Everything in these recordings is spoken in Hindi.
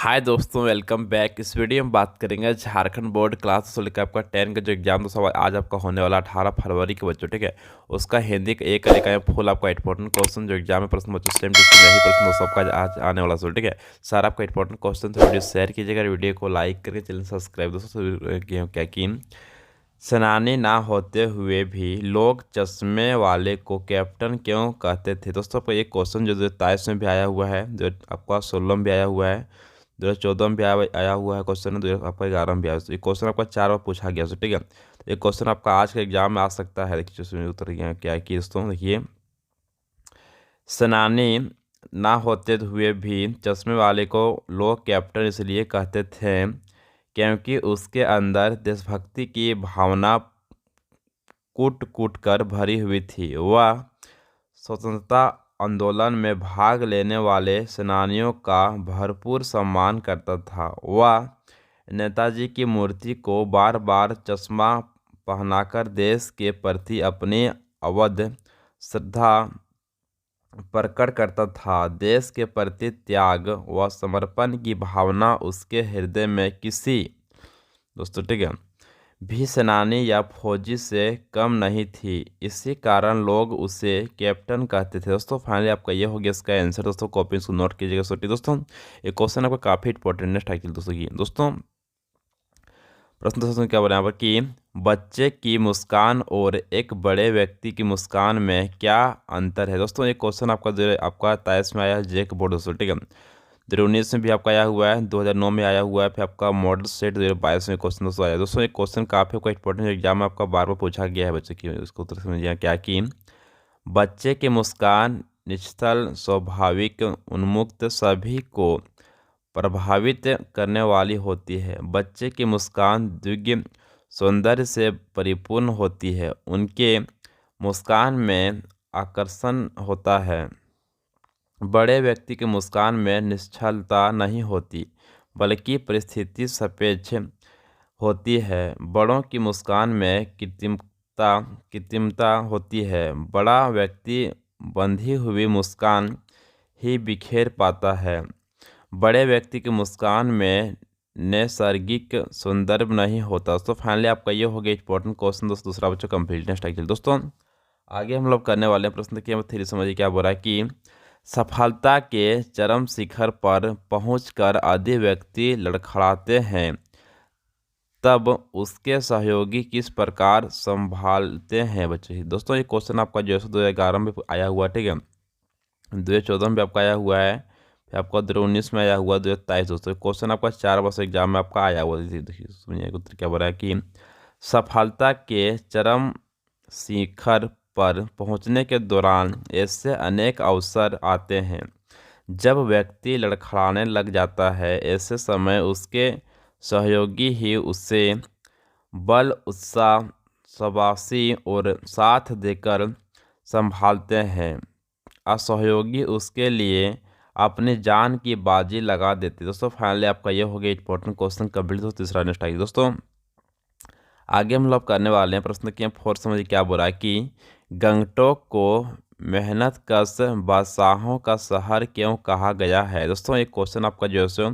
हाय दोस्तों, वेलकम बैक। इस वीडियो में बात करेंगे झारखंड बोर्ड क्लास से लेकर आपका 10 का जो एग्जाम दोस्तों आज आपका होने वाला 18 फरवरी के बच्चों, ठीक है। उसका हिंदी का एक का फुल आपका इंपॉर्टेंट क्वेश्चन जो एग्जाम में प्रश्न बच्चों सेम टू सेम यही प्रश्न दोस्तों आपका आज आने वाला सो, ठीक है। सारा आपका इंपॉर्टेंट क्वेश्चन तो वीडियो शेयर कीजिएगा, वीडियो को लाइक करके चैनल सब्सक्राइब दोस्तों। क्या कि सेनानी ना होते हुए भी लोग चश्मे वाले को कैप्टन क्यों कहते थे दोस्तों। आपको एक क्वेश्चन जो 23 में भी आया हुआ है, जो आपका 16 में भी आया हुआ है, 2014 में भी आया हुआ है क्वेश्चन, आपका 11 में भी आया। ये क्वेश्चन आपका 4 बार पूछा गया, ठीक है। तो ये क्वेश्चन आपका आज के एग्जाम में आ सकता है। देखिए उसमें उत्तर क्या है कि दोस्तों देखिए, सेनानी ना होते हुए भी चश्मे वाले को लोग कैप्टन इसलिए कहते थे क्योंकि उसके अंदर देशभक्ति की भावना कूट कूट कर भरी हुई थी। वह स्वतंत्रता आंदोलन में भाग लेने वाले सेनानियों का भरपूर सम्मान करता था। वह नेताजी की मूर्ति को बार बार चश्मा पहनाकर देश के प्रति अपनी अवध श्रद्धा प्रकट करता था। देश के प्रति त्याग व समर्पण की भावना उसके हृदय में किसी दोस्तों, ठीक है, भी सेनानी या फौजी से कम नहीं थी। इसी कारण लोग उसे कैप्टन कहते थे। दोस्तों फाइनली आपका ये हो गया इसका आंसर। दोस्तों कॉपी इसको नोट कीजिएगा सोटी। दोस्तों ये क्वेश्चन आपका काफ़ी इंपॉर्टेंट नेक्स्ट आइए दोस्तों की दोस्तों प्रश्न दोस्तों क्या बोला यहाँ पर कि बच्चे की मुस्कान और एक बड़े व्यक्ति की मुस्कान में क्या अंतर है। दोस्तों ये क्वेश्चन आपका जो आपका 23 में आया है जेक बोर्ड दोस्तों, ठीक है। 2019 में भी आपका आया हुआ है, 2009 में आया हुआ है, फिर आपका मॉडल सेट 2022 में क्वेश्चन दोस्तों आया। दोस्तों एक क्वेश्चन काफ़ी आपका इंपॉर्टेंट एग्जाम में आपका बार बार पूछा गया है बच्चे की, उसको उत्तर समझिए क्या कि बच्चे की मुस्कान निश्चल, स्वाभाविक, उन्मुक्त, सभी को प्रभावित करने वाली होती है। बच्चे की मुस्कान दिव्य सौंदर्य से परिपूर्ण होती है। उनके मुस्कान में आकर्षण होता है। बड़े व्यक्ति की मुस्कान में निश्चलता नहीं होती बल्कि परिस्थिति सापेक्ष होती है। बड़ों की मुस्कान में कृत्रिमता होती है। बड़ा व्यक्ति बंधी हुई मुस्कान ही बिखेर पाता है। बड़े व्यक्ति की मुस्कान में नैसर्गिक सौंदर्य नहीं होता। दोस्तों फाइनली आपका ये हो गया इंपॉर्टेंट क्वेश्चन दोस्तों दूसरा बच्चों कंप्लीट नेक्स्ट आइए दोस्तों आगे हम लोग करने वाले हैं प्रश्न की थ्री। समझिए क्या बोला कि सफलता के चरम शिखर पर पहुंचकर यदि व्यक्ति लड़खड़ाते हैं तब उसके सहयोगी किस प्रकार संभालते हैं बच्चे। दोस्तों ये क्वेश्चन आपका जो है 2011 में आया हुआ, ठीक है। 2014 में भी आपका आया हुआ है, फिर आपका 2019 में आया हुआ, 2023 दोस्तों क्वेश्चन आपका 4 वर्ष एग्जाम में आपका आया हुआ। देखिए सुनिए उत्तर क्या बोल रहा है कि सफलता के चरम शिखर पर पहुंचने के दौरान ऐसे अनेक अवसर आते हैं जब व्यक्ति लड़खड़ाने लग जाता है। ऐसे समय उसके सहयोगी ही उसे बल, उत्साह, शाबाशी और साथ देकर संभालते हैं। असहयोगी उसके लिए अपनी जान की बाजी लगा देते। दोस्तों फाइनली आपका ये हो गया इंपॉर्टेंट क्वेश्चन कंप्लीट। दोस्तों तीसरा नेक्स्ट आइए दोस्तों आगे हम लोग करने वाले हैं प्रश्न की फोर्थ। समझिए क्या बोला कि गंगटोक को मेहनत कश बादशाहों का शहर क्यों कहा गया है। दोस्तों एक क्वेश्चन आपका जो है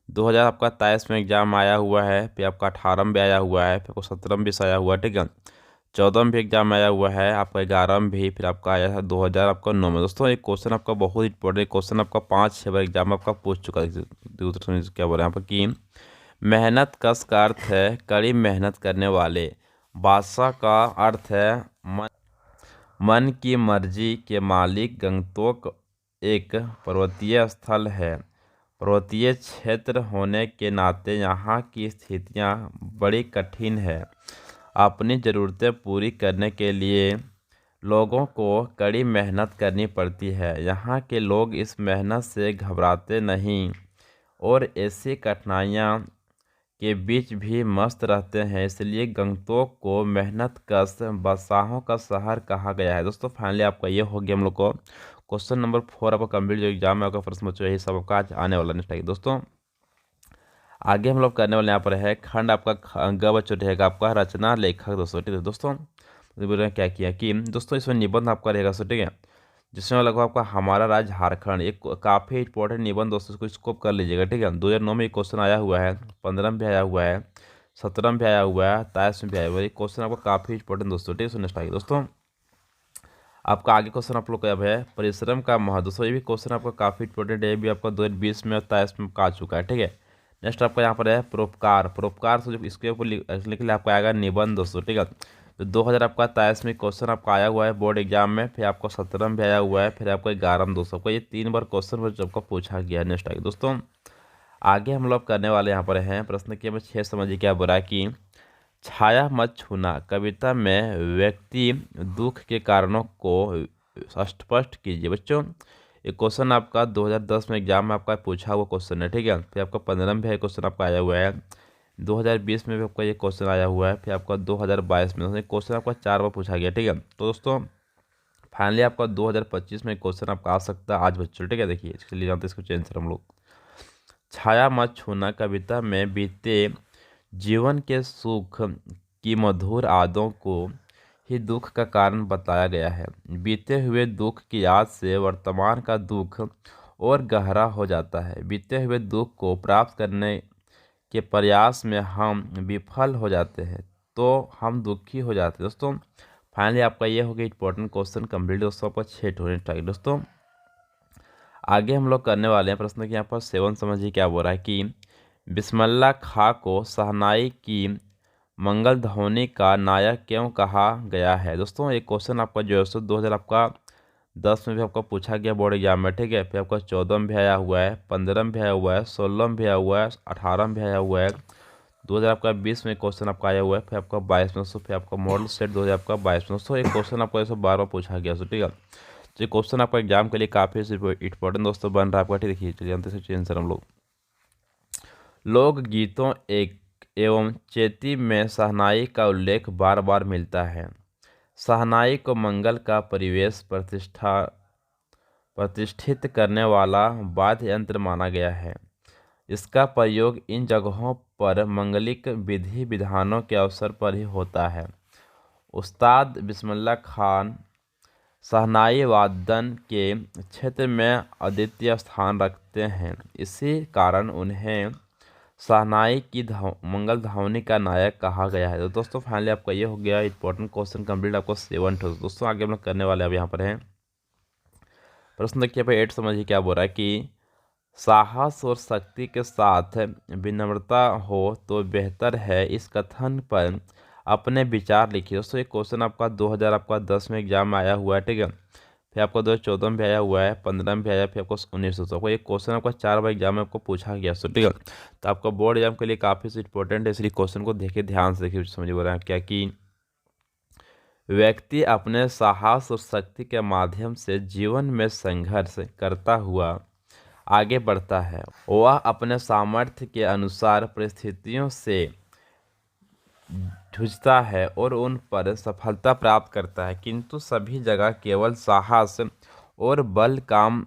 2000 आपका 23 में एग्जाम आया हुआ है, फिर आपका 18 में भी आया हुआ है, फिर आपको 17 में भी आया हुआ है, ठीक है। 14 में भी एग्जाम आया हुआ है, आपका 11 में भी, फिर आपका आया था 2000 आपका 9 में। दोस्तों एक क्वेश्चन आपका बहुत इंपॉर्टेंट क्वेश्चन आपका 5-6 बार एग्जाम में आपका पूछ चुका है। क्या बोल रहे हैं यहाँ पर कि मेहनत कश का अर्थ है कड़ी मेहनत करने वाले। बादशाह का अर्थ है मन की मर्जी के मालिक। गंगटोक एक पर्वतीय स्थल है। पर्वतीय क्षेत्र होने के नाते यहाँ की स्थितियाँ बड़ी कठिन है। अपनी ज़रूरतें पूरी करने के लिए लोगों को कड़ी मेहनत करनी पड़ती है। यहाँ के लोग इस मेहनत से घबराते नहीं और ऐसी कठिनाइयाँ के बीच भी मस्त रहते हैं। इसलिए गंगटोक को मेहनत कश बादशाहों का शहर कहा गया है। दोस्तों फाइनली आपका ये हो गया हम लोग को क्वेश्चन नंबर 4 आपका कंप्लीट जो एग्जाम में आपका प्रश्न बच्चों यही सब आपका आज आने वाला नेक्स्ट आइए दोस्तों आगे हम लोग करने वाले यहाँ पर है खंड आपका ग बच्चों रहेगा आपका रचना लेखक दोस्तों, ठीक है। दोस्तों बोल रहे हैं क्या किया कि दोस्तों इसमें निबंध आपका रहेगा सो, ठीक है। जिसमें लगभग आपका हमारा राज्य झारखंड, एक काफ़ी इंपॉर्टेंट निबंध दोस्तों, इसको स्कोप कर लीजिएगा, ठीक है। 2009 में एक क्वेश्चन आया हुआ है, 15 में भी आया हुआ है, 17 में भी आया हुआ है, 23 में भी आया हुआ है। ये क्वेश्चन आपका काफ़ी इंपॉर्टेंट दोस्तों, ठीक है। नेक्स्ट आगे दोस्तों, आपका आगे क्वेश्चन आप लोग का अब है परिश्रम का महत्व। दोस्तों ये भी क्वेश्चन आपका काफ़ी इंपॉर्टेंट है, ये भी आपका 2020 में और 23 में आ चुका है, ठीक है। नेक्स्ट आपका यहाँ पर है परोपकार। परोपकार से जो इसके ऊपर लिखने के लिए आपका आएगा निबंध दोस्तों, ठीक है। तो 2000 आपका 23 में क्वेश्चन आपका आया हुआ है बोर्ड एग्जाम में, फिर आपको 17 में भी आया हुआ है, फिर आपको 11 में दोस्तों, आपको ये 3 बार क्वेश्चन पर आपको पूछा गया है। नेक्स्ट आगे दोस्तों, आगे हम लोग करने वाले यहाँ पर हैं प्रश्न की हमें 6 समझिए क्या बुरा कि छाया मत छूना कविता में व्यक्ति दुख के कारणों को स्पष्ट कीजिए। बच्चों ये क्वेश्चन आपका 2010 में एग्जाम में आपका पूछा हुआ क्वेश्चन है, ठीक है। फिर आपका 15 में भी क्वेश्चन आपका आया हुआ है, 2020 में भी आपका ये क्वेश्चन आया हुआ है, फिर आपका 2022 में क्वेश्चन आपका 4 बार पूछा गया, ठीक है। तो दोस्तों फाइनली आपका 2025 में क्वेश्चन आपका आ सकता है आज बच्चों, ठीक है। देखिए इसके लिए जानते हैं इसको चेंज हम लोग। छाया मत छूना कविता में बीते जीवन के सुख की मधुर यादों को ही दुख का कारण बताया गया है। बीते हुए दुख की याद से वर्तमान का दुख और गहरा हो जाता है। बीते हुए दुख को प्राप्त करने के प्रयास में हम विफल हो जाते हैं तो हम दुखी हो जाते हैं। दोस्तों फाइनली आपका ये हो गया इंपॉर्टेंट क्वेश्चन कंप्लीट दोस्तों, आपका 6 होने चाहिए दोस्तों। आगे हम लोग करने वाले हैं प्रश्न के यहाँ पर 7 समझिए क्या बोल रहा है कि बिस्मिल्लाह खां को शहनाई की मंगल ध्वनि का नायक क्यों कहा गया है। दोस्तों एक क्वेश्चन आपका जो है सो 2000 आपका 10 में भी आपका पूछा गया बोर्ड एग्जाम में, ठीक है। फिर आपका 14 में भी आया हुआ है, 15 में भी आया हुआ है, 16 में भी आया हुआ है, 18 में भी आया हुआ है, 2000 आपका 20 में क्वेश्चन आपका आया हुआ है, फिर आपका 22 में दोस्तों, फिर आपका मॉडल सेट 2000 आपका 22 में दोस्तों। एक क्वेश्चन आपको ऐसा बार बार पूछा गया सो, ठीक है। तो ये क्वेश्चन आपका एग्जाम के लिए काफ़ी इंपॉर्टेंट दोस्तों बन रहा है आपका, ठीक देखिए चलिए जानते हैं आंसर हम लोग। लोकगीतों एक एवं चेती में शहनाई का उल्लेख बार बार मिलता है। शहनाई को मंगल का परिवेश प्रतिष्ठित करने वाला वाद्य यंत्र माना गया है। इसका प्रयोग इन जगहों पर मंगलिक विधि विधानों के अवसर पर ही होता है। उस्ताद बिस्मिल्लाह खान शहनाई वादन के क्षेत्र में अद्वितीय स्थान रखते हैं, इसी कारण उन्हें शहनाई की मंगल ध्वनि का नायक कहा गया है। तो दोस्तों फाइनली आपका ये हो गया इंपॉर्टेंट क्वेश्चन कंप्लीट आपको 7 दोस्तों। आगे हम लोग करने वाले अब यहाँ पर हैं प्रश्न देखिए भाई 8 समझिए क्या बोल रहा है कि साहस और शक्ति के साथ विनम्रता हो तो बेहतर है, इस कथन पर अपने विचार लिखिए। दोस्तों ये क्वेश्चन आपका 2000 आपका 10 में एग्जाम में आया हुआ है, ठीक है। फिर आपको 2014 में भी आया हुआ है, 15 में भी आया, फिर आपको 1900 आपको एक क्वेश्चन आपका 4 बार एग्जाम में आपको पूछा गया सो, ठीक है। तो आपका बोर्ड एग्जाम के लिए काफ़ी इंपॉर्टेंट है, इसलिए क्वेश्चन को देखिए ध्यान से देखिए समझिए बोल रहे हैं क्या कि व्यक्ति अपने साहस और शक्ति के माध्यम से जीवन में संघर्ष करता हुआ आगे बढ़ता है। वह अपने सामर्थ्य के अनुसार परिस्थितियों से जूझता है और उन पर सफलता प्राप्त करता है, किंतु सभी जगह केवल साहस और बल काम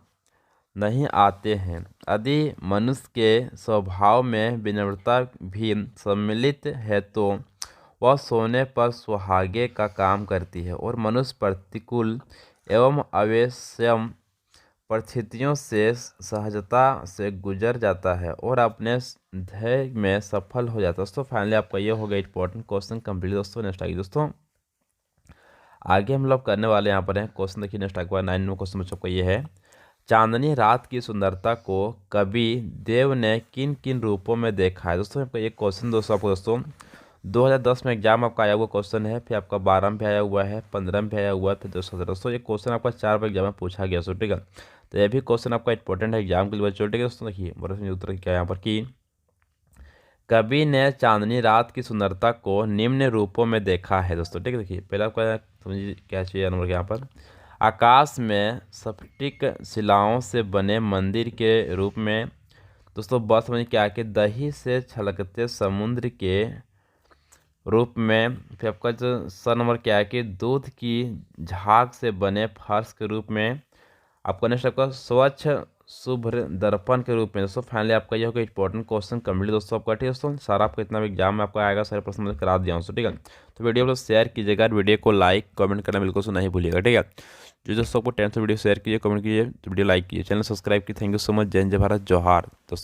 नहीं आते हैं। यदि मनुष्य के स्वभाव में विनम्रता भी सम्मिलित है तो वह सोने पर सुहागे का काम करती है और मनुष्य प्रतिकूल एवं अवश्यम परिस्थितियों से सहजता से गुजर जाता है और अपने ध्येय में सफल हो जाता है। दोस्तों फाइनली आपका ये हो गया इंपॉर्टेंट क्वेश्चन कंप्लीट दोस्तों। नेक्स्ट आगे दोस्तों आगे हम लोग करने वाले यहाँ पर हैं क्वेश्चन देखिए नेक्स्ट आगे 9 में क्वेश्चन बच्चों का ये है चांदनी रात की सुंदरता को कवि देव ने किन किन रूपों में देखा है। दोस्तों आपका ये क्वेश्चन दोस्तों आपको दोस्तों 2010 में एग्जाम आपका आया हुआ क्वेश्चन है, फिर आपका 12 में भी आया हुआ है, 15 में भी आया हुआ है, फिर 2017। दोस्तों ये क्वेश्चन आपका 4 बार एग्जाम में पूछा गया सो, ठीक है। तो ये भी क्वेश्चन आपका इंपॉर्टेंट है एग्जाम के लिए बच्चों, ठीक है दोस्तों। देखिए बड़ा उत्तर क्या है यहाँ पर कि कवि ने चांदनी रात की सुंदरता को निम्न रूपों में देखा है दोस्तों, ठीक है। देखिए पहला आपका समझिए क्या चाहिए नंबर यहाँ पर आकाश में स्फटिक शिलाओं से बने मंदिर के रूप में। दोस्तों बात समझिए क्या कि दही से छलकते समुद्र के रूप में। फिर आपका जो स नंबर क्या है कि दूध की झाग से बने फर्श के रूप में। आपका नेक्स्ट आपका स्वच्छ शुभ्र दर्पण के रूप में। दोस्तों फाइनली आपका ये होगा इंपॉर्टेंट क्वेश्चन कंप्लीट दोस्तों आपका, ठीक है दोस्तों। सारा आपका इतना भी एग्जाम में आपका आएगा सारे प्रश्न मैं करा दिया हूँ, ठीक है। तो वीडियो को शेयर कीजिएगा, वीडियो को लाइक कमेंट करना बिल्कुल नहीं भूलिएगा, ठीक है। जो दोस्तों आपको टेंथ वीडियो शेयर कीजिए, कमेंट कीजिए, वीडियो लाइक कीजिए, चैनल सब्सक्राइब कीजिए। Thank you so much. जय हिंद, जय भारत, जोहार दोस्तों।